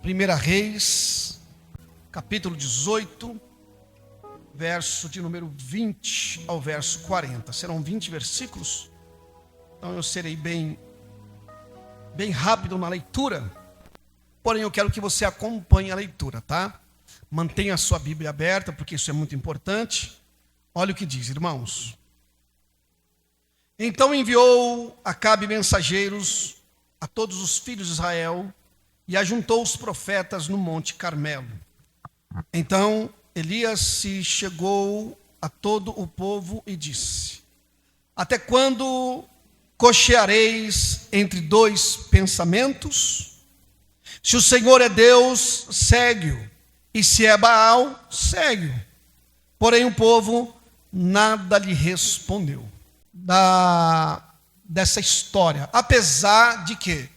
1 Reis, capítulo 18, verso de número 20 ao verso 40. Serão 20 versículos, então eu serei bem rápido na leitura, porém eu quero que você acompanhe a leitura, tá? Mantenha a sua Bíblia aberta, porque isso é muito importante. Olha o que diz, irmãos. Então enviou Acabe mensageiros a todos os filhos de Israel e ajuntou os profetas no monte Carmelo. Então Elias se chegou a todo o povo e disse: até quando cocheareis entre dois pensamentos? Se o Senhor é Deus, segue-o, e se é Baal, segue-o. Porém o povo nada lhe respondeu dessa história, apesar de que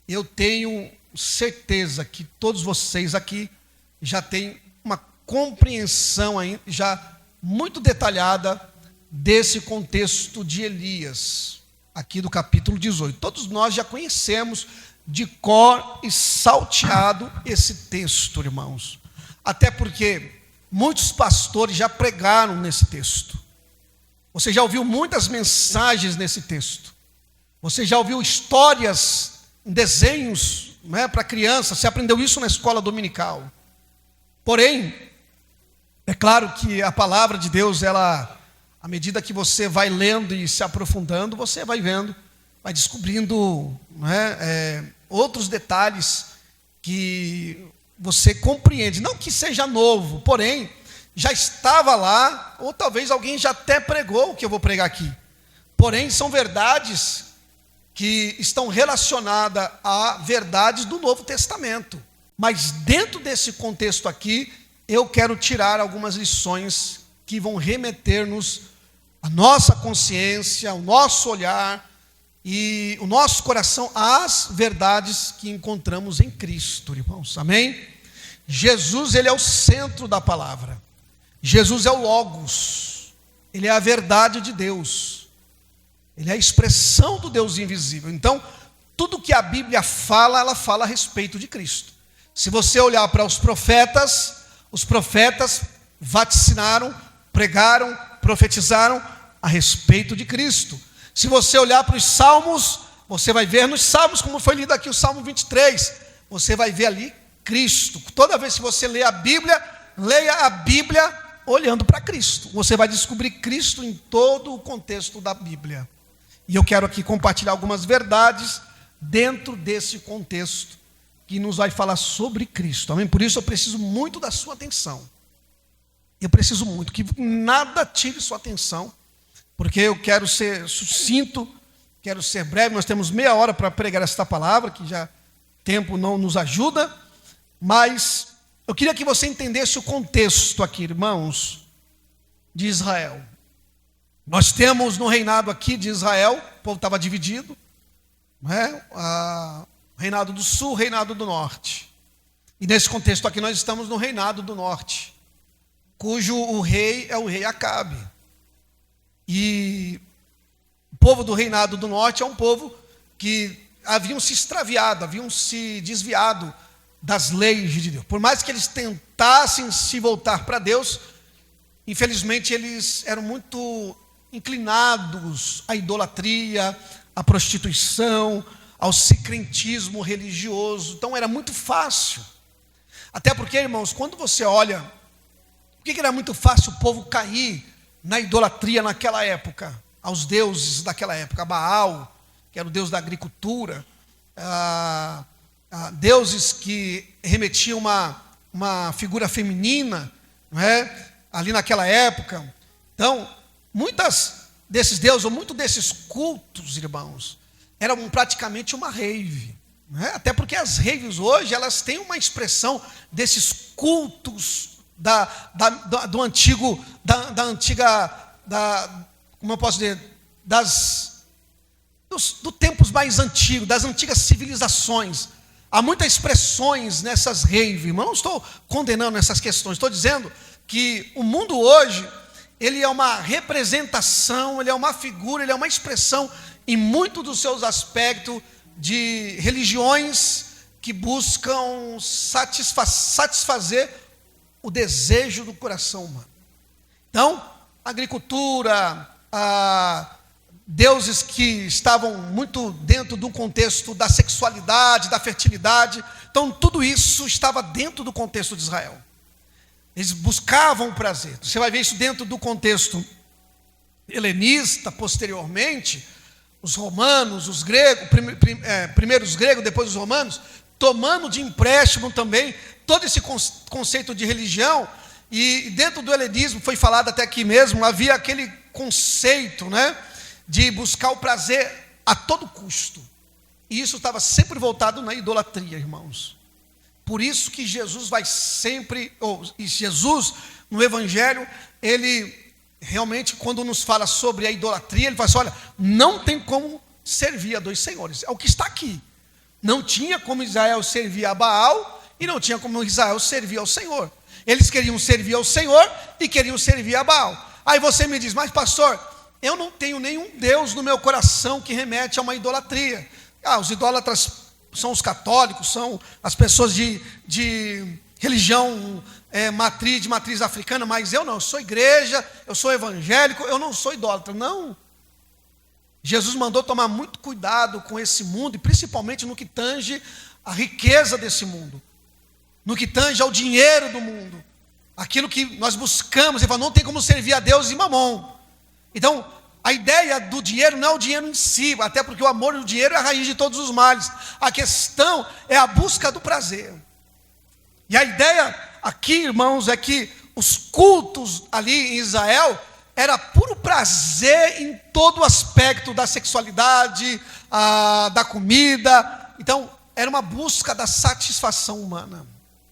eu tenho certeza que todos vocês aqui já têm uma compreensão já muito detalhada desse contexto de Elias, aqui do capítulo 18. Todos nós já conhecemos de cor e salteado esse texto, irmãos. Até porque muitos pastores já pregaram nesse texto. Você já ouviu muitas mensagens nesse texto. Você já ouviu histórias, desenhos, para criança. Você aprendeu isso na escola dominical. Porém, é claro que a palavra de Deus, ela, à medida que você vai lendo e se aprofundando, você vai vendo, vai descobrindo outros detalhes que você compreende. Não que seja novo, porém, já estava lá, ou talvez alguém já até pregou o que eu vou pregar aqui. Porém, são verdades que estão relacionadas a verdades do Novo Testamento. Mas dentro desse contexto aqui, eu quero tirar algumas lições que vão remeter-nos à nossa consciência, ao nosso olhar e o nosso coração às verdades que encontramos em Cristo, irmãos. Amém? Jesus, ele é o centro da palavra. Jesus é o Logos. Ele é a verdade de Deus. Ele é a expressão do Deus invisível. Então, tudo que a Bíblia fala, ela fala a respeito de Cristo. Se você olhar para os profetas vaticinaram, pregaram, profetizaram a respeito de Cristo. Se você olhar para os Salmos, você vai ver nos Salmos, como foi lido aqui o Salmo 23, você vai ver ali Cristo. Toda vez que você lê a Bíblia, leia a Bíblia olhando para Cristo. Você vai descobrir Cristo em todo o contexto da Bíblia. E eu quero aqui compartilhar algumas verdades dentro desse contexto que nos vai falar sobre Cristo. Amém? Por isso eu preciso muito da sua atenção. Eu preciso muito que nada tire sua atenção, porque eu quero ser sucinto, quero ser breve. Nós temos meia hora para pregar esta palavra, que já tempo não nos ajuda, mas eu queria que você entendesse o contexto aqui, irmãos, de Israel. Nós temos no reinado aqui de Israel, o povo estava dividido, reinado do sul, reinado do norte. E nesse contexto aqui nós estamos no reinado do norte, cujo o rei é o rei Acabe. E o povo do reinado do norte é um povo que haviam se extraviado, haviam se desviado das leis de Deus. Por mais que eles tentassem se voltar para Deus, infelizmente eles eram muito inclinados à idolatria, à prostituição, ao secrentismo religioso. Então era muito fácil. Até porque, irmãos, quando você olha, por que era muito fácil o povo cair na idolatria naquela época? Aos deuses daquela época, Baal, que era o deus da agricultura, deuses que remetiam uma figura feminina, ali naquela época. Então, muitos desses deuses, ou muitos desses cultos, irmãos, eram praticamente uma rave. Até porque as raves hoje, elas têm uma expressão desses cultos do antigo, como eu posso dizer, dos tempos mais antigos, das antigas civilizações. Há muitas expressões nessas raves, mas não estou condenando essas questões, estou dizendo que o mundo hoje, ele é uma representação, ele é uma figura, ele é uma expressão em muitos dos seus aspectos de religiões que buscam satisfazer o desejo do coração humano. Então, agricultura, deuses que estavam muito dentro do contexto da sexualidade, da fertilidade. Então, tudo isso estava dentro do contexto de Israel. Eles buscavam o prazer. Você vai ver isso dentro do contexto helenista, posteriormente, os romanos, os gregos, primeiro os gregos, depois os romanos, tomando de empréstimo também todo esse conceito de religião. E dentro do helenismo, foi falado até aqui mesmo, havia aquele conceito, né, de buscar o prazer a todo custo. E isso estava sempre voltado na idolatria, irmãos. Por isso que Jesus vai sempre, Jesus no Evangelho, ele realmente, quando nos fala sobre a idolatria, ele fala assim: olha, não tem como servir a dois senhores. É o que está aqui. Não tinha como Israel servir a Baal e não tinha como Israel servir ao Senhor. Eles queriam servir ao Senhor e queriam servir a Baal. Aí você me diz: mas pastor, eu não tenho nenhum Deus no meu coração que remete a uma idolatria. Os idólatras são os católicos, são as pessoas de religião de matriz africana, mas eu não, eu sou igreja, eu sou evangélico, eu não sou idólatra. Não. Jesus mandou tomar muito cuidado com esse mundo, e principalmente no que tange a riqueza desse mundo, no que tange ao dinheiro do mundo, aquilo que nós buscamos. Ele falou: não tem como servir a Deus e mamon. Então, a ideia do dinheiro não é o dinheiro em si, até porque o amor do dinheiro é a raiz de todos os males. A questão é a busca do prazer. E a ideia aqui, irmãos, é que os cultos ali em Israel era puro prazer em todo o aspecto da sexualidade, da comida. Então, era uma busca da satisfação humana.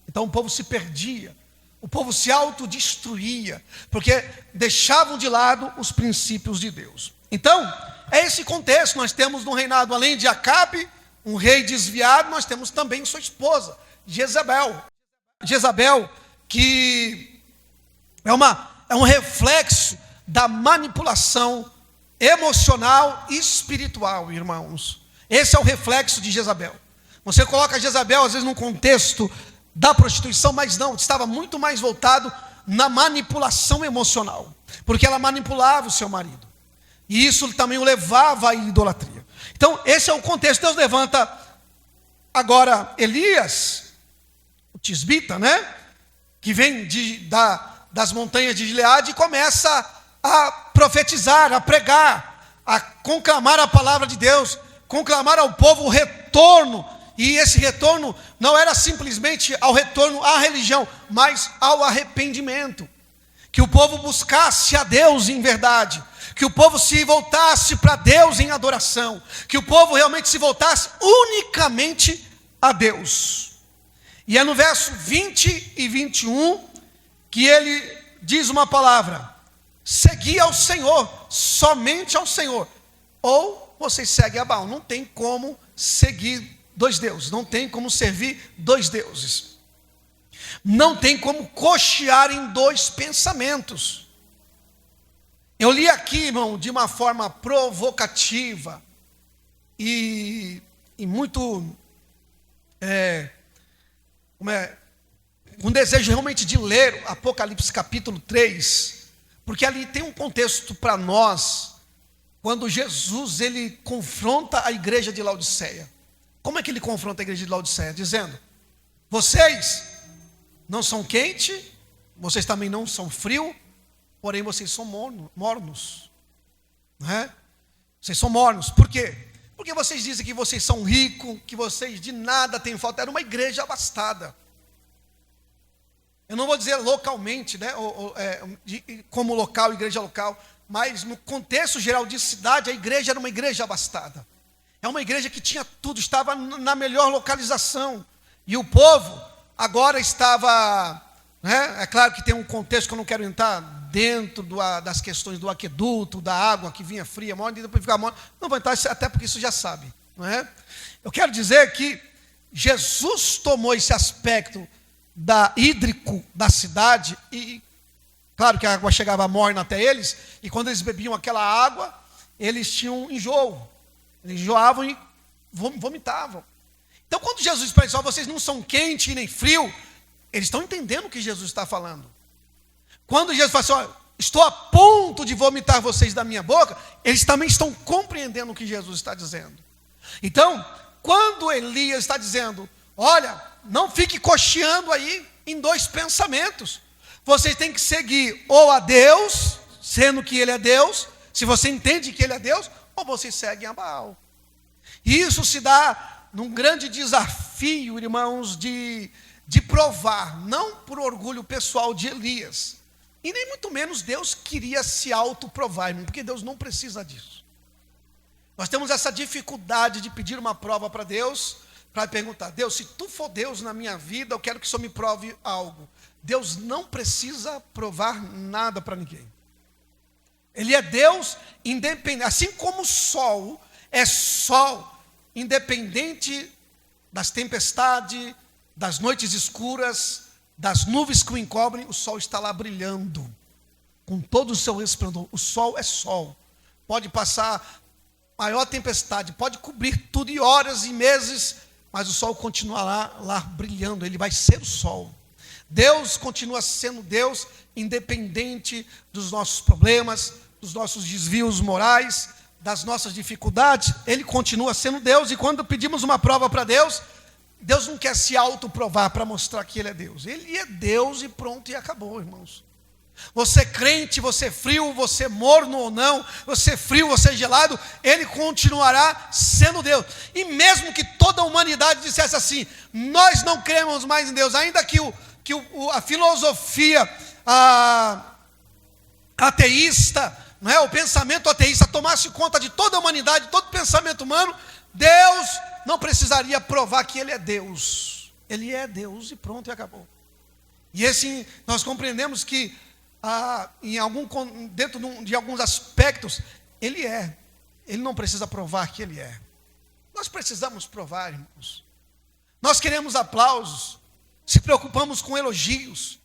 Então, o povo se perdia, o povo se autodestruía, porque deixavam de lado os princípios de Deus. Então, é esse contexto. Nós temos no reinado, além de Acabe, um rei desviado, nós temos também sua esposa, Jezabel. Jezabel, que é um reflexo da manipulação emocional e espiritual, irmãos. Esse é o reflexo de Jezabel. Você coloca Jezabel, às vezes, num contexto da prostituição, mas não, estava muito mais voltado na manipulação emocional, porque ela manipulava o seu marido, e isso também o levava à idolatria. Então, esse é o contexto. Deus levanta agora Elias, o tisbita, né, que vem das montanhas de Gileade, e começa a profetizar, a pregar, a conclamar a palavra de Deus, conclamar ao povo o retorno. E esse retorno não era simplesmente ao retorno à religião, mas ao arrependimento. Que o povo buscasse a Deus em verdade, que o povo se voltasse para Deus em adoração, que o povo realmente se voltasse unicamente a Deus. E é no verso 20 e 21 que ele diz uma palavra: segui ao Senhor, somente ao Senhor, ou vocês seguem a Baal. Não tem como seguir dois deuses, não tem como servir dois deuses, não tem como cochear em dois pensamentos. Eu li aqui, irmão, de uma forma provocativa e muito um desejo realmente de ler Apocalipse capítulo 3, porque ali tem um contexto para nós, quando Jesus ele confronta a igreja de Laodiceia. Como é que ele confronta a igreja de Laodiceia? Dizendo: vocês não são quente, vocês também não são frio, porém vocês são mornos. Não é? Vocês são mornos. Por quê? Porque vocês dizem que vocês são ricos, que vocês de nada têm falta. Era uma igreja abastada. Eu não vou dizer localmente, né, como local, igreja local, mas no contexto geral de cidade, a igreja era uma igreja abastada. É uma igreja que tinha tudo, estava na melhor localização. E o povo agora estava, né, é claro que tem um contexto que eu não quero entrar dentro das questões do aqueduto, da água que vinha fria, morna, e depois ficava morna. Não vou entrar, até porque isso já sabe. Não é? Eu quero dizer que Jesus tomou esse aspecto hídrico da cidade, e claro que a água chegava morna até eles, e quando eles bebiam aquela água, eles tinham enjoo. Eles enjoavam e vomitavam. Então, quando Jesus diz para eles, vocês não são quente e nem frio, eles estão entendendo o que Jesus está falando. Quando Jesus fala assim, estou a ponto de vomitar vocês da minha boca, eles também estão compreendendo o que Jesus está dizendo. Então, quando Elias está dizendo, olha, não fique cocheando aí em dois pensamentos. Vocês têm que seguir ou a Deus, sendo que Ele é Deus, se você entende que Ele é Deus, ou vocês seguem a Baal. E isso se dá num grande desafio, irmãos, de provar, não por orgulho pessoal de Elias, e nem muito menos Deus queria se autoprovar, irmão, porque Deus não precisa disso. Nós temos essa dificuldade de pedir uma prova para Deus, para perguntar, Deus, se tu for Deus na minha vida, eu quero que o Senhor me prove algo. Deus não precisa provar nada para ninguém. Ele é Deus independente, assim como o sol é sol, independente das tempestades, das noites escuras, das nuvens que o encobrem, o sol está lá brilhando, com todo o seu esplendor. O sol é sol, pode passar maior tempestade, pode cobrir tudo em horas e meses, mas o sol continuará lá brilhando, ele vai ser o sol. Deus continua sendo Deus, independente dos nossos problemas, dos nossos desvios morais, das nossas dificuldades, Ele continua sendo Deus. E quando pedimos uma prova para Deus, Deus não quer se autoprovar para mostrar que Ele é Deus. Ele é Deus e pronto, e acabou, irmãos. Você é crente, você é frio, você é morno ou não, você é frio, você é gelado, Ele continuará sendo Deus. E mesmo que toda a humanidade dissesse assim, nós não cremos mais em Deus, ainda que a filosofia ateísta, não é? O pensamento ateísta tomasse conta de toda a humanidade, todo o pensamento humano, Deus não precisaria provar que Ele é Deus. Ele é Deus e pronto, e acabou. E assim, nós compreendemos que dentro de alguns aspectos, Ele é. Ele não precisa provar que Ele é. Nós precisamos provar, irmãos. Nós queremos aplausos, se preocupamos com elogios,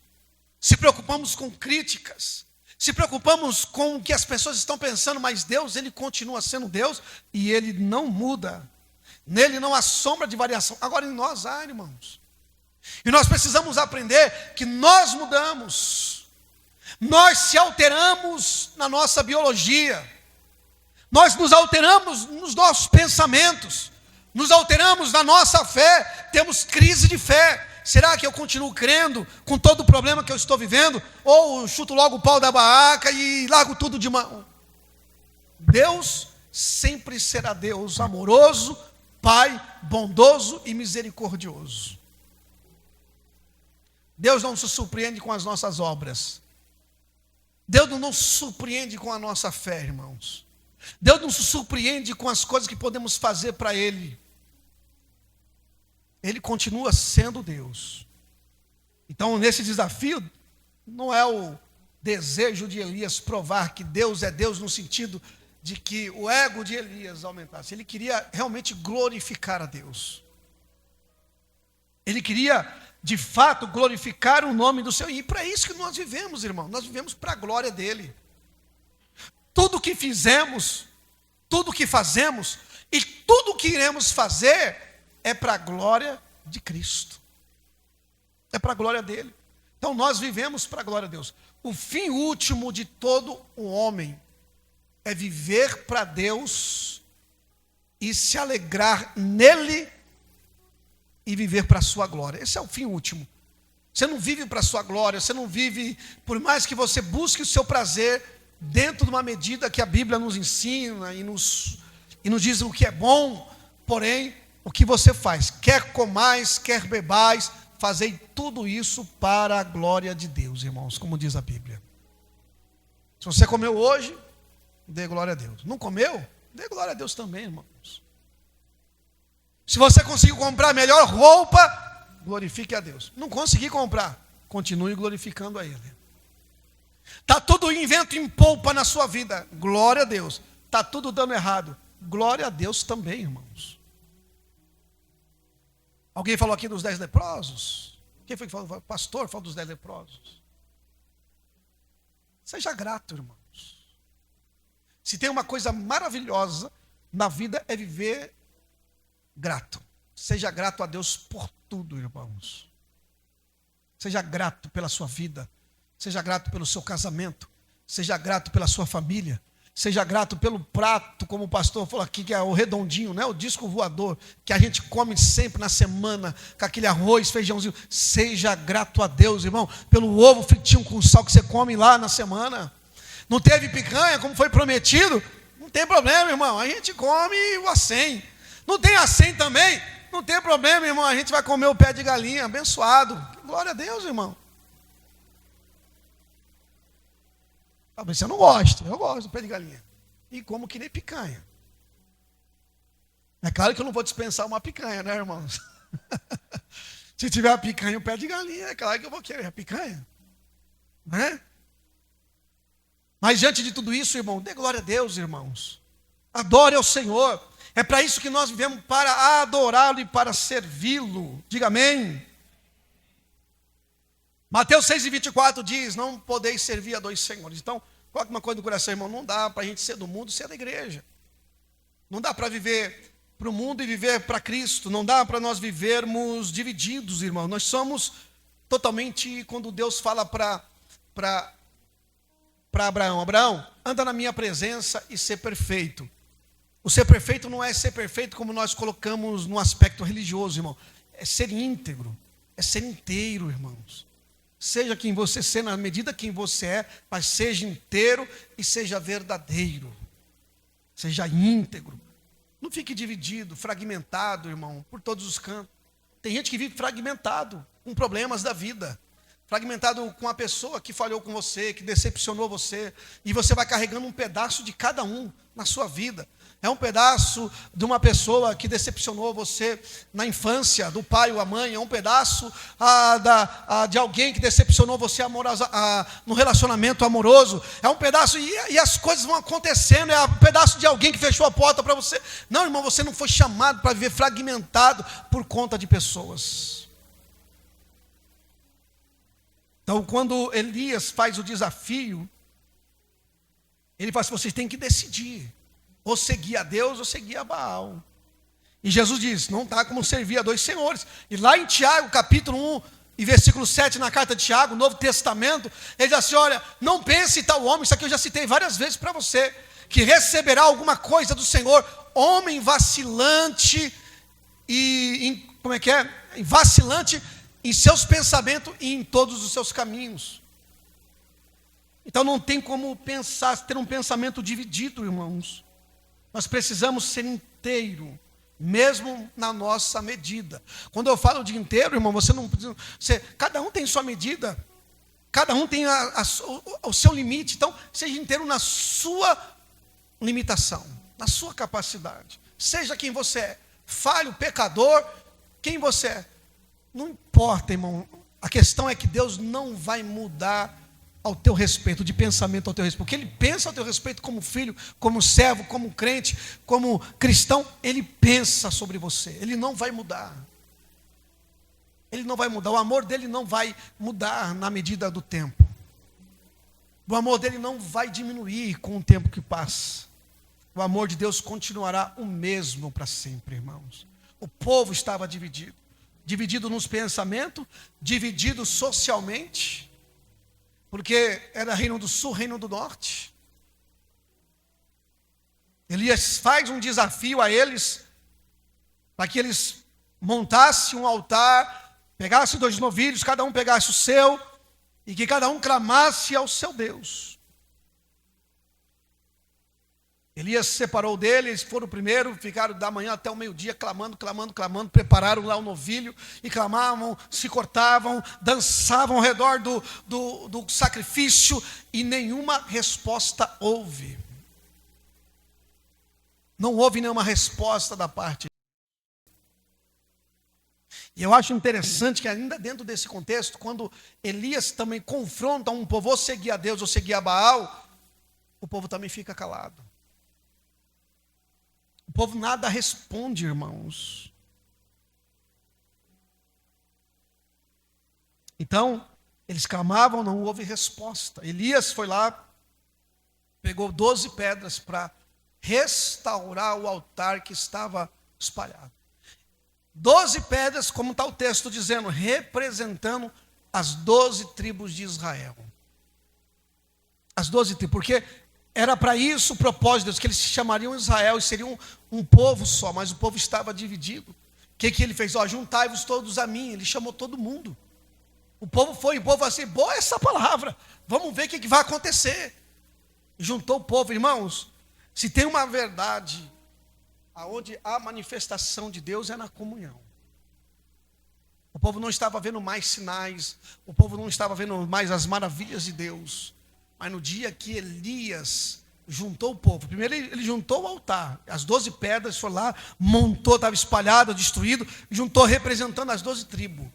se preocupamos com críticas, se preocupamos com o que as pessoas estão pensando, mas Deus, Ele continua sendo Deus e Ele não muda. Nele não há sombra de variação. Agora em nós há, irmãos. E nós precisamos aprender que nós mudamos. Nós se alteramos na nossa biologia. Nós nos alteramos nos nossos pensamentos. Nos alteramos na nossa fé. Temos crise de fé. Será que eu continuo crendo com todo o problema que eu estou vivendo? Ou chuto logo o pau da barraca e largo tudo de mão? Deus sempre será Deus amoroso, Pai bondoso e misericordioso. Deus não se surpreende com as nossas obras. Deus não se surpreende com a nossa fé, irmãos. Deus não se surpreende com as coisas que podemos fazer para Ele. Ele continua sendo Deus. Então, nesse desafio, não é o desejo de Elias provar que Deus é Deus no sentido de que o ego de Elias aumentasse. Ele queria realmente glorificar a Deus. Ele queria, de fato, glorificar o nome do Senhor. E para isso que nós vivemos, irmão. Nós vivemos para a glória dEle. Tudo que fizemos, tudo que fazemos e tudo que iremos fazer é para a glória de Cristo. É para a glória dEle. Então nós vivemos para a glória de Deus. O fim último de todo o homem é viver para Deus e se alegrar nele e viver para a sua glória. Esse é o fim último. Você não vive para a sua glória, você não vive, por mais que você busque o seu prazer dentro de uma medida que a Bíblia nos ensina e nos diz o que é bom, porém, o que você faz, quer comais, quer bebais, fazei tudo isso para a glória de Deus, irmãos, como diz a Bíblia. Se você comeu hoje, dê glória a Deus. Não comeu? Dê glória a Deus também, irmãos. Se você conseguiu comprar a melhor roupa, glorifique a Deus. Não consegui comprar, continue glorificando a Ele. Está tudo em vento em polpa na sua vida, glória a Deus. Está tudo dando errado, glória a Deus também, irmãos. Alguém falou aqui dos 10 leprosos? Quem foi que falou? O pastor falou dos 10 leprosos. Seja grato, irmãos. Se tem uma coisa maravilhosa na vida é viver grato. Seja grato a Deus por tudo, irmãos. Seja grato pela sua vida. Seja grato pelo seu casamento. Seja grato pela sua família. Seja grato pelo prato, como o pastor falou aqui, que é o redondinho, né? O disco voador, que a gente come sempre na semana, com aquele arroz, feijãozinho. Seja grato a Deus, irmão, pelo ovo fritinho com sal que você come lá na semana. Não teve picanha, como foi prometido? Não tem problema, irmão. A gente come o acém. Não tem acém também? Não tem problema, irmão. A gente vai comer o pé de galinha, abençoado. Glória a Deus, irmão. Talvez você não goste. Eu gosto do pé de galinha. E como que nem picanha. É claro que eu não vou dispensar uma picanha, né, irmãos? Se tiver a picanha e o pé de galinha, é claro que eu vou querer a picanha. Né? Mas diante de tudo isso, irmão, dê glória a Deus, irmãos. Adore ao Senhor. É para isso que nós vivemos, para adorá-lo e para servi-lo. Diga amém. Mateus 6:24 diz, não podeis servir a dois senhores. Então, coloque uma coisa no coração, irmão, não dá para a gente ser do mundo e ser da igreja. Não dá para viver para o mundo e viver para Cristo. Não dá para nós vivermos divididos, irmão. Nós somos totalmente, quando Deus fala para Abraão, Abraão, anda na minha presença e ser perfeito. O ser perfeito não é ser perfeito como nós colocamos no aspecto religioso, irmão. É ser íntegro, é ser inteiro, irmãos. Seja quem você ser, na medida quem você é, mas seja inteiro e seja verdadeiro. Seja íntegro. Não fique dividido, fragmentado, irmão, por todos os cantos. Tem gente que vive fragmentado, com problemas da vida. Fragmentado com a pessoa que falhou com você, que decepcionou você. E você vai carregando um pedaço de cada um na sua vida. É um pedaço de uma pessoa que decepcionou você na infância, do pai ou a mãe. É um pedaço de alguém que decepcionou você no relacionamento amoroso. É um pedaço, e as coisas vão acontecendo. É um pedaço de alguém que fechou a porta para você. Não, irmão, você não foi chamado para viver fragmentado por conta de pessoas. Então, quando Elias faz o desafio, ele fala assim, vocês têm que decidir. Ou seguir a Deus ou seguir a Baal. E Jesus diz, não está como servir a dois senhores. E lá em Tiago, capítulo 1, e versículo 7, na carta de Tiago, Novo Testamento, ele diz assim, olha, não pense tal homem, isso aqui eu já citei várias vezes para você, que receberá alguma coisa do Senhor, homem vacilante, vacilante em seus pensamentos e em todos os seus caminhos. Então não tem como ter um pensamento dividido, irmãos. Nós precisamos ser inteiro, mesmo na nossa medida. Quando eu falo de inteiro, irmão, você não precisa. Cada um tem sua medida, cada um tem o seu limite. Então, seja inteiro na sua limitação, na sua capacidade. Seja quem você é, falho, pecador, quem você é. Não importa, irmão. A questão é que Deus não vai mudar ao teu respeito, de pensamento ao teu respeito, porque Ele pensa ao teu respeito como filho, como servo, como crente, como cristão. Ele pensa sobre você, Ele não vai mudar. Ele não vai mudar, o amor dele não vai mudar na medida do tempo. O amor dele não vai diminuir com o tempo que passa. O amor de Deus continuará o mesmo para sempre, irmãos. O povo estava dividido, dividido nos pensamentos, dividido socialmente, porque era reino do sul, reino do norte. Elias faz um desafio a eles, para que eles montassem um altar, pegassem 2 novilhos, cada um pegasse o seu, e que cada um clamasse ao seu Deus. Elias se separou dele, eles foram primeiro, ficaram da manhã até o meio-dia clamando, prepararam lá o novilho e clamavam, se cortavam, dançavam ao redor do sacrifício e nenhuma resposta houve. Não houve nenhuma resposta da parte. E eu acho interessante que ainda dentro desse contexto, quando Elias também confronta um povo, ou seguir a Deus ou seguir a Baal, o povo também fica calado. O povo nada responde, irmãos. Então, eles clamavam, não houve resposta. Elias foi lá, pegou 12 pedras para restaurar o altar que estava espalhado. 12 pedras, como está o texto dizendo, representando as 12 tribos de Israel. As 12 tribos, porque era para isso o propósito de Deus, que eles se chamariam Israel e seriam um povo só, mas o povo estava dividido. O que ele fez? Juntai-vos todos a mim, ele chamou todo mundo. O povo falou assim, boa essa palavra, vamos ver o que vai acontecer. E juntou o povo, irmãos, se tem uma verdade, aonde a manifestação de Deus é na comunhão. O povo não estava vendo mais sinais, o povo não estava vendo mais as maravilhas de Deus. Mas no dia que Elias juntou o povo, primeiro ele juntou o altar, as 12 pedras, foi lá, montou, estava espalhado, destruído, juntou representando as 12 tribos.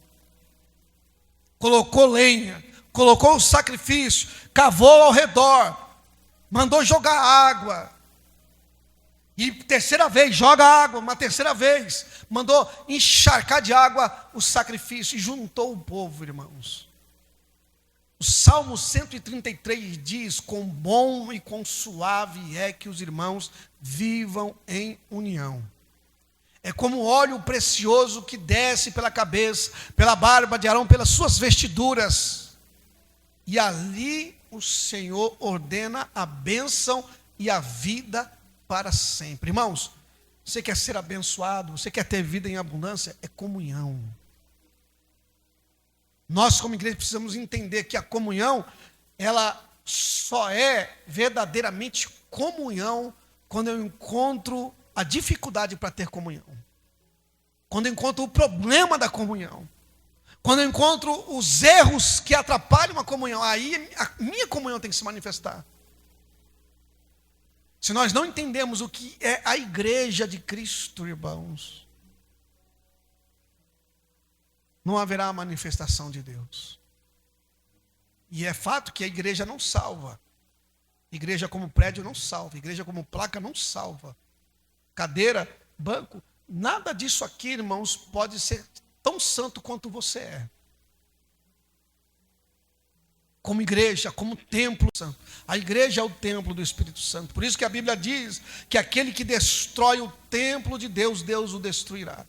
Colocou lenha, colocou o sacrifício, cavou ao redor, mandou jogar água. E terceira vez, joga água, uma terceira vez, mandou encharcar de água o sacrifício e juntou o povo, irmãos. O Salmo 133 diz, quão bom e quão suave é que os irmãos vivam em união. É como óleo precioso que desce pela cabeça, pela barba de Arão, pelas suas vestiduras. E ali o Senhor ordena a bênção e a vida para sempre. Irmãos, você quer ser abençoado, você quer ter vida em abundância, é comunhão. Nós como igreja precisamos entender que a comunhão, ela só é verdadeiramente comunhão quando eu encontro a dificuldade para ter comunhão. Quando eu encontro o problema da comunhão. Quando eu encontro os erros que atrapalham a comunhão, aí a minha comunhão tem que se manifestar. Se nós não entendemos o que é a igreja de Cristo, irmãos, não haverá a manifestação de Deus. E é fato que a igreja não salva. Igreja como prédio não salva. Igreja como placa não salva. Cadeira, banco, nada disso aqui, irmãos, pode ser tão santo quanto você é. Como igreja, como templo santo. A igreja é o templo do Espírito Santo. Por isso que a Bíblia diz que aquele que destrói o templo de Deus, Deus o destruirá.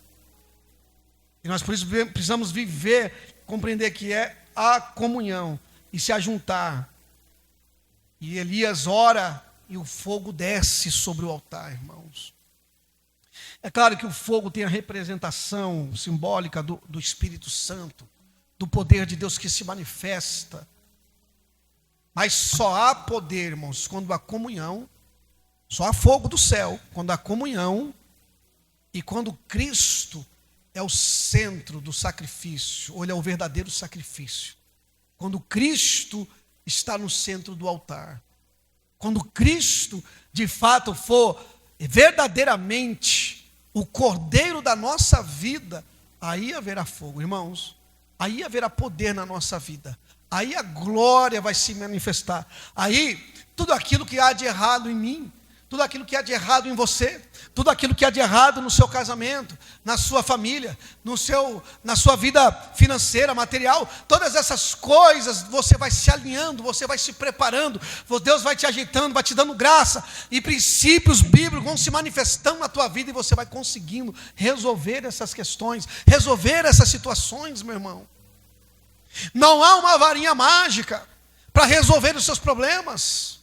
E nós por isso precisamos viver, compreender que é a comunhão e se ajuntar. E Elias ora e o fogo desce sobre o altar, irmãos. É claro que o fogo tem a representação simbólica do Espírito Santo, do poder de Deus que se manifesta. Mas só há poder, irmãos, quando há comunhão, só há fogo do céu, quando há comunhão e quando Cristo é o centro do sacrifício, ou ele é o verdadeiro sacrifício. Quando Cristo está no centro do altar. Quando Cristo, de fato, for verdadeiramente o cordeiro da nossa vida, aí haverá fogo, irmãos. Aí haverá poder na nossa vida. Aí a glória vai se manifestar. Aí tudo aquilo que há de errado em mim, tudo aquilo que há de errado em você, tudo aquilo que há de errado no seu casamento, na sua família, na sua vida financeira, material, todas essas coisas você vai se alinhando, você vai se preparando, Deus vai te ajeitando, vai te dando graça, e princípios bíblicos vão se manifestando na tua vida, e você vai conseguindo resolver essas questões, resolver essas situações, meu irmão. Não há uma varinha mágica para resolver os seus problemas.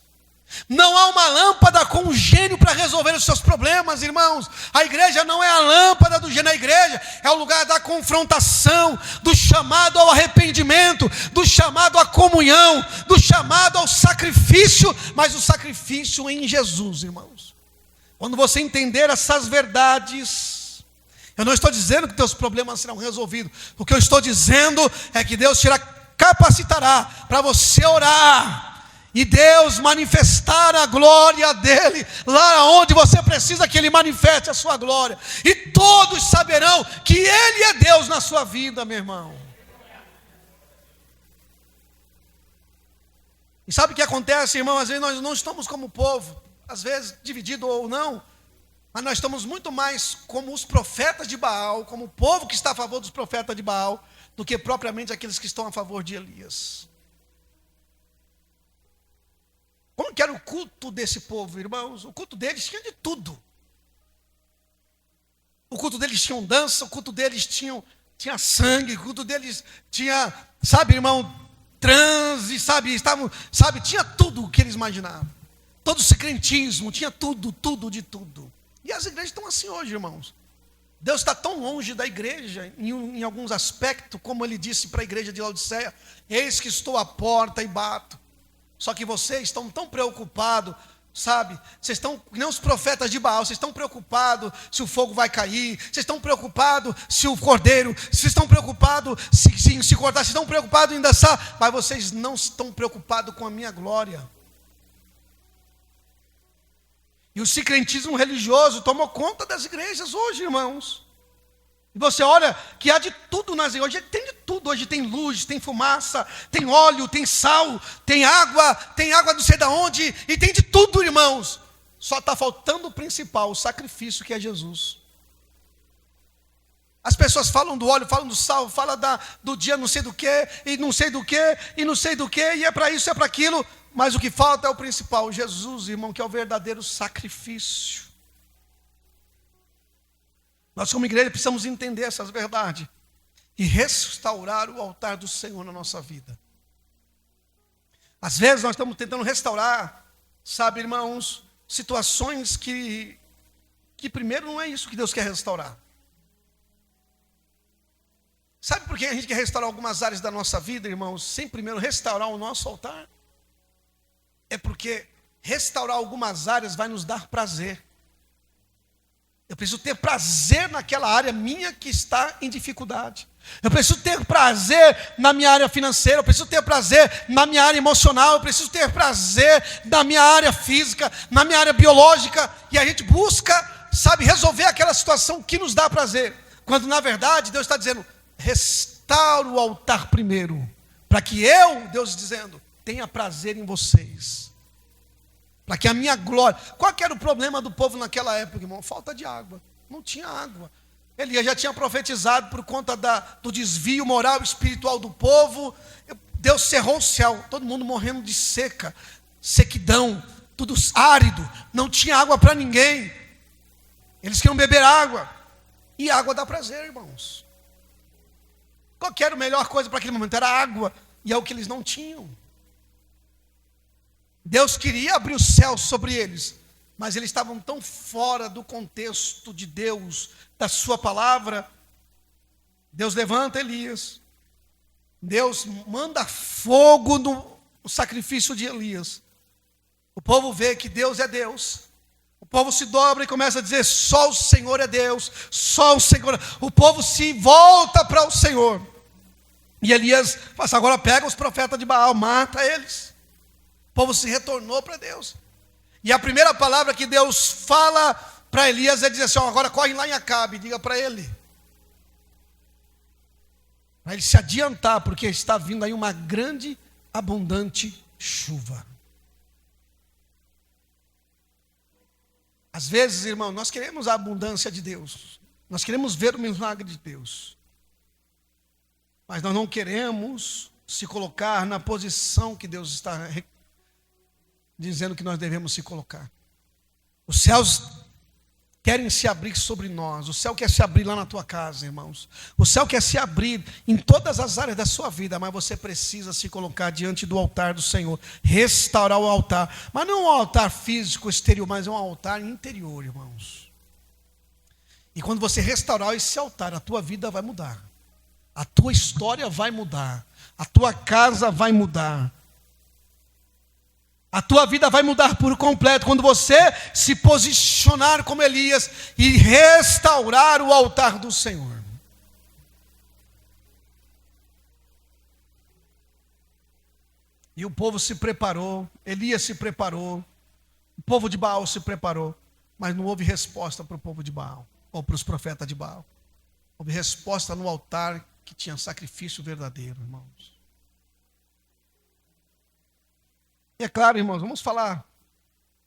Não há uma lâmpada com um gênio para resolver os seus problemas, irmãos. A igreja não é a lâmpada do gênio. A igreja é o lugar da confrontação, do chamado ao arrependimento, do chamado à comunhão, do chamado ao sacrifício, mas o sacrifício em Jesus, irmãos. Quando você entender essas verdades, eu não estou dizendo que teus problemas serão resolvidos. O que eu estou dizendo é que Deus te capacitará para você orar e Deus manifestar a glória dele lá onde você precisa que ele manifeste a sua glória. E todos saberão que ele é Deus na sua vida, meu irmão. E sabe o que acontece, irmão? Às vezes nós não estamos como povo, às vezes dividido ou não, mas nós estamos muito mais como os profetas de Baal, como o povo que está a favor dos profetas de Baal, do que propriamente aqueles que estão a favor de Elias. Como que era o culto desse povo, irmãos? O culto deles tinha de tudo. O culto deles tinha dança, o culto deles tinha sangue, o culto deles tinha, sabe, irmão, transe, sabe, tinha tudo o que eles imaginavam. Todo o secretismo, tinha tudo de tudo. E as igrejas estão assim hoje, irmãos. Deus está tão longe da igreja, em alguns aspectos, como ele disse para a igreja de Laodiceia: eis que estou à porta e bato. Só que vocês estão tão preocupados, sabe? Vocês estão, que nem os profetas de Baal, vocês estão preocupados se o fogo vai cair, vocês estão preocupados se o cordeiro, vocês estão preocupados se cortar, vocês estão preocupados em dançar, mas vocês não estão preocupados com a minha glória. E o secretismo religioso tomou conta das igrejas hoje, irmãos. E você olha que há de tudo nas igrejas. Hoje tem de tudo. Hoje tem luz, tem fumaça, tem óleo, tem sal, tem água não sei de onde. E tem de tudo, irmãos. Só está faltando o principal, o sacrifício, que é Jesus. As pessoas falam do óleo, falam do sal, falam do dia não sei do que, e não sei do que, e não sei do que, e é para isso, é para aquilo. Mas o que falta é o principal, Jesus, irmão, que é o verdadeiro sacrifício. Nós, como igreja, precisamos entender essas verdades e restaurar o altar do Senhor na nossa vida. Às vezes nós estamos tentando restaurar, sabe, irmãos, situações que primeiro não é isso que Deus quer restaurar. Sabe por que a gente quer restaurar algumas áreas da nossa vida, irmãos, sem primeiro restaurar o nosso altar? É porque restaurar algumas áreas vai nos dar prazer. Eu preciso ter prazer naquela área minha que está em dificuldade. Eu preciso ter prazer na minha área financeira, eu preciso ter prazer na minha área emocional, eu preciso ter prazer na minha área física, na minha área biológica. E a gente busca, sabe, resolver aquela situação que nos dá prazer. Quando na verdade Deus está dizendo: restaura o altar primeiro, para que eu, Deus dizendo, tenha prazer em vocês, para que a minha glória. Qual que era o problema do povo naquela época, irmão? Falta de água, não tinha água. Elias já tinha profetizado por conta do desvio moral e espiritual do povo. Deus cerrou o céu, todo mundo morrendo de sequidão, tudo árido, não tinha água para ninguém. Eles queriam beber água, e água dá prazer, irmãos. Qual que era a melhor coisa para aquele momento? Era água, e é o que eles não tinham. Deus queria abrir o céu sobre eles, mas eles estavam tão fora do contexto de Deus, da sua palavra. Deus levanta Elias, Deus manda fogo no sacrifício de Elias. O povo vê que Deus é Deus, o povo se dobra e começa a dizer: só o Senhor é Deus, só o Senhor. O povo se volta para o Senhor, e Elias fala assim: agora pega os profetas de Baal, mata eles. O povo se retornou para Deus. E a primeira palavra que Deus fala para Elias é dizer assim: agora corre lá em Acabe, diga para ele se adiantar, porque está vindo aí uma grande, abundante chuva. Às vezes, irmão, nós queremos a abundância de Deus, nós queremos ver o milagre de Deus, mas nós não queremos se colocar na posição que Deus está dizendo que nós devemos se colocar. Os céus querem se abrir sobre nós. O céu quer se abrir lá na tua casa, irmãos. O céu quer se abrir em todas as áreas da sua vida, mas você precisa se colocar diante do altar do Senhor, restaurar o altar. Mas não um altar físico, exterior, mas um altar interior, irmãos. E quando você restaurar esse altar, a tua vida vai mudar, a tua história vai mudar, a tua casa vai mudar, a tua vida vai mudar por completo quando você se posicionar como Elias e restaurar o altar do Senhor. E o povo se preparou, Elias se preparou, o povo de Baal se preparou, mas não houve resposta para o povo de Baal, ou para os profetas de Baal. Houve resposta no altar que tinha sacrifício verdadeiro, irmãos. E é claro, irmãos, vamos falar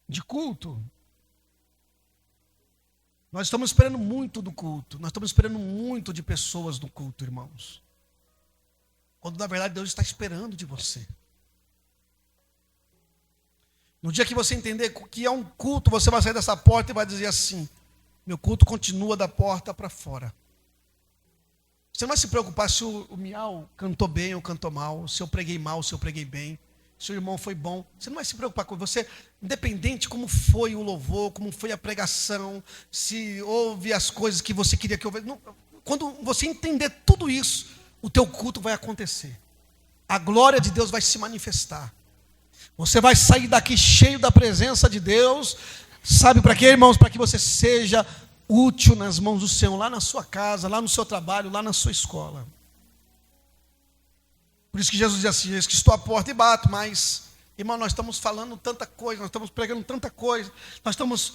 de culto. Nós estamos esperando muito do culto. Nós estamos esperando muito de pessoas do culto, irmãos. Quando na verdade Deus está esperando de você. No dia que você entender que é um culto, você vai sair dessa porta e vai dizer assim: Meu culto continua da porta para fora. Você não vai se preocupar se o Miau cantou bem ou cantou mal, se eu preguei mal, se eu preguei bem, se o irmão foi bom. Você não vai se preocupar com você, independente como foi o louvor, como foi a pregação, se houve as coisas que você queria que houvesse. Quando você entender tudo isso, o teu culto vai acontecer. A glória de Deus vai se manifestar. Você vai sair daqui cheio da presença de Deus. Sabe para quê, irmãos? Para que você seja útil nas mãos do Senhor, lá na sua casa, lá no seu trabalho, lá na sua escola. Por isso que Jesus diz assim: eis que estou à porta e bato. Mas, irmão, nós estamos falando tanta coisa, nós estamos pregando tanta coisa, nós estamos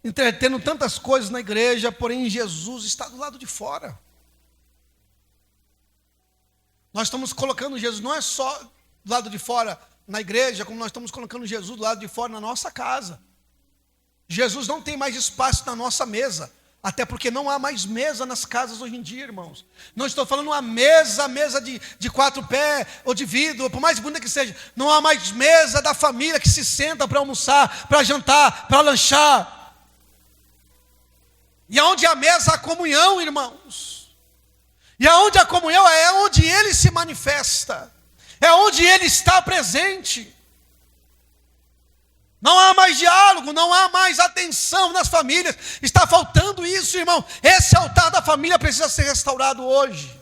entretendo tantas coisas na igreja, porém Jesus está do lado de fora. Nós estamos colocando Jesus, não é só do lado de fora na igreja, como nós estamos colocando Jesus do lado de fora na nossa casa. Jesus não tem mais espaço na nossa mesa, até porque não há mais mesa nas casas hoje em dia, irmãos. Não estou falando uma mesa de 4 pés, ou de vidro, por mais bonita que seja. Não há mais mesa da família que se senta para almoçar, para jantar, para lanchar. E aonde há mesa, há comunhão, irmãos. E aonde a comunhão é onde Ele se manifesta, é onde Ele está presente. Não há mais diálogo, não há mais atenção nas famílias. Está faltando isso, irmão. Esse altar da família precisa ser restaurado hoje.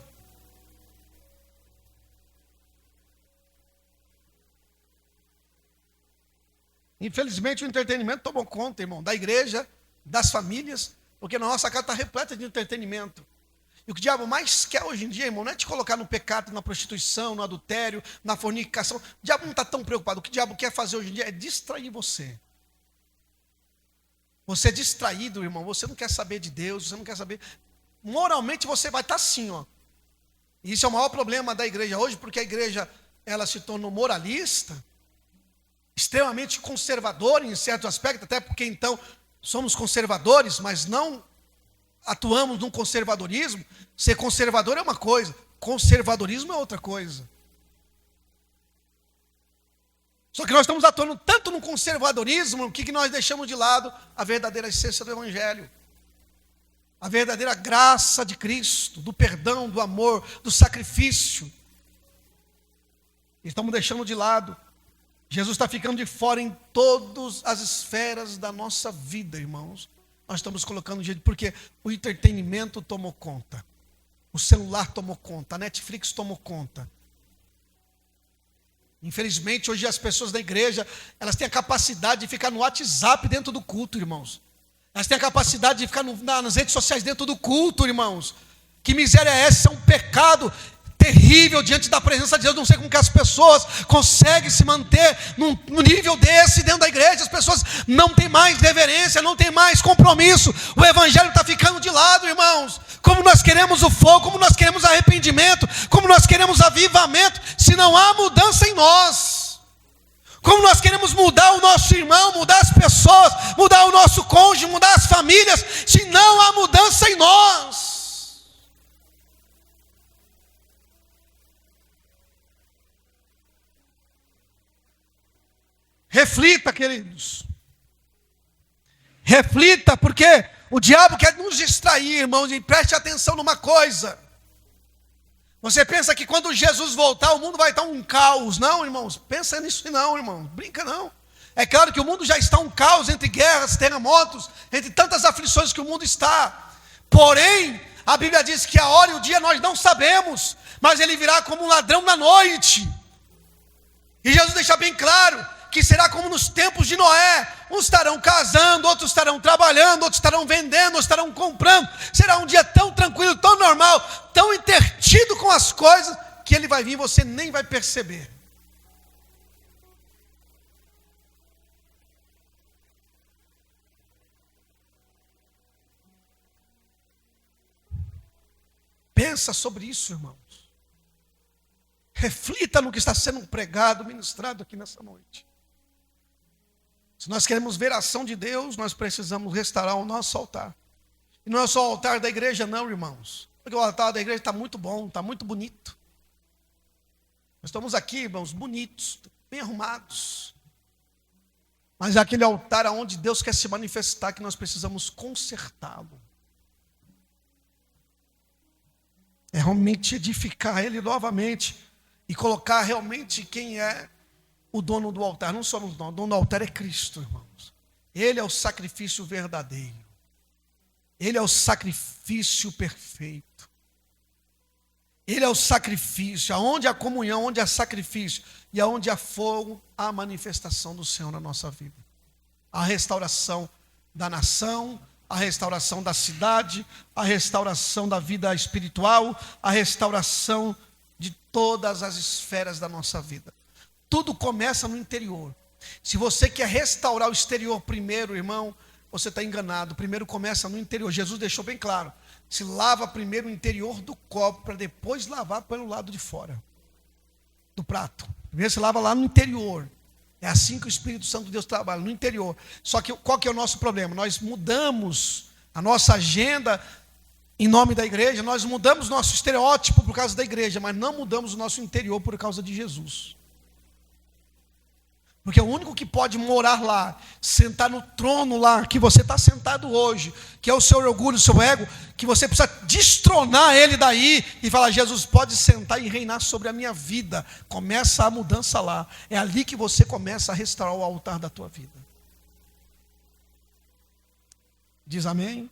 Infelizmente o entretenimento tomou conta, irmão, da igreja, das famílias, porque na nossa casa está repleta de entretenimento. E o que o diabo mais quer hoje em dia, irmão, não é te colocar no pecado, na prostituição, no adultério, na fornicação. O diabo não está tão preocupado. O que o diabo quer fazer hoje em dia é distrair você. Você é distraído, irmão. Você não quer saber de Deus, você não quer saber. Moralmente você vai estar assim, ó. E isso é o maior problema da igreja hoje, porque a igreja, ela se tornou moralista, extremamente conservadora em certo aspecto, até porque então somos conservadores, mas não atuamos num conservadorismo. Ser conservador é uma coisa, conservadorismo é outra coisa. Só que nós estamos atuando tanto no conservadorismo, que nós deixamos de lado a verdadeira essência do Evangelho. A verdadeira graça de Cristo, do perdão, do amor, do sacrifício. Estamos deixando de lado. Jesus está ficando de fora em todas as esferas da nossa vida, irmãos. Nós estamos colocando jeito, porque o entretenimento tomou conta. O celular tomou conta, a Netflix tomou conta. Infelizmente, hoje as pessoas da igreja, elas têm a capacidade de ficar no WhatsApp dentro do culto, irmãos. Elas têm a capacidade de ficar nas redes sociais dentro do culto, irmãos. Que miséria é essa? É um pecado terrível diante da presença de Deus. Não sei como que as pessoas conseguem se manter num nível desse dentro da igreja. As pessoas não têm mais reverência, não têm mais compromisso. O evangelho está ficando de lado, irmãos. Como nós queremos o fogo, como nós queremos arrependimento, como nós queremos avivamento, se não há mudança em nós. Como nós queremos mudar o nosso irmão, mudar as pessoas, mudar o nosso cônjuge, mudar as famílias, se não há mudança em nós. Reflita, queridos. Reflita, porque o diabo quer nos distrair, irmãos, e preste atenção numa coisa. Você pensa que quando Jesus voltar, o mundo vai estar um caos. Não, irmãos, pensa nisso não, irmãos, brinca não. É claro que o mundo já está um caos, entre guerras, terremotos, entre tantas aflições que o mundo está. Porém, a Bíblia diz que a hora e o dia nós não sabemos, mas ele virá como um ladrão na noite. E Jesus deixa bem claro que será como nos tempos de Noé. Uns estarão casando, outros estarão trabalhando, outros estarão vendendo, outros estarão comprando. Será um dia tão tranquilo, tão normal, tão intertido com as coisas, que ele vai vir e você nem vai perceber. Pensa sobre isso, irmãos. Reflita no que está sendo pregado, ministrado aqui nessa noite. Se nós queremos ver a ação de Deus, nós precisamos restaurar o nosso altar. E não é só o altar da igreja não, irmãos. Porque o altar da igreja está muito bom, está muito bonito. Nós estamos aqui, irmãos, bonitos, bem arrumados. Mas é aquele altar onde Deus quer se manifestar que nós precisamos consertá-lo. É realmente edificar ele novamente e colocar realmente quem é o dono do altar. Não somos nós, o dono do altar é Cristo, irmãos. Ele é o sacrifício verdadeiro. Ele é o sacrifício perfeito. Ele é o sacrifício, aonde há comunhão, onde há sacrifício e aonde há fogo, há a manifestação do Senhor na nossa vida. A restauração da nação, a restauração da cidade, a restauração da vida espiritual, a restauração de todas as esferas da nossa vida. Tudo começa no interior. Se você quer restaurar o exterior primeiro, irmão, você está enganado. Primeiro começa no interior. Jesus deixou bem claro. Se lava primeiro o interior do copo, para depois lavar pelo lado de fora do prato. Primeiro se lava lá no interior. É assim que o Espírito Santo de Deus trabalha, no interior. Só que qual que é o nosso problema? Nós mudamos a nossa agenda em nome da igreja, nós mudamos nosso estereótipo por causa da igreja, mas não mudamos o nosso interior por causa de Jesus. Porque o único que pode morar lá, sentar no trono lá, que você está sentado hoje, que é o seu orgulho, o seu ego, que você precisa destronar ele daí e falar, Jesus pode sentar e reinar sobre a minha vida. Começa a mudança lá. É ali que você começa a restaurar o altar da tua vida. Diz amém?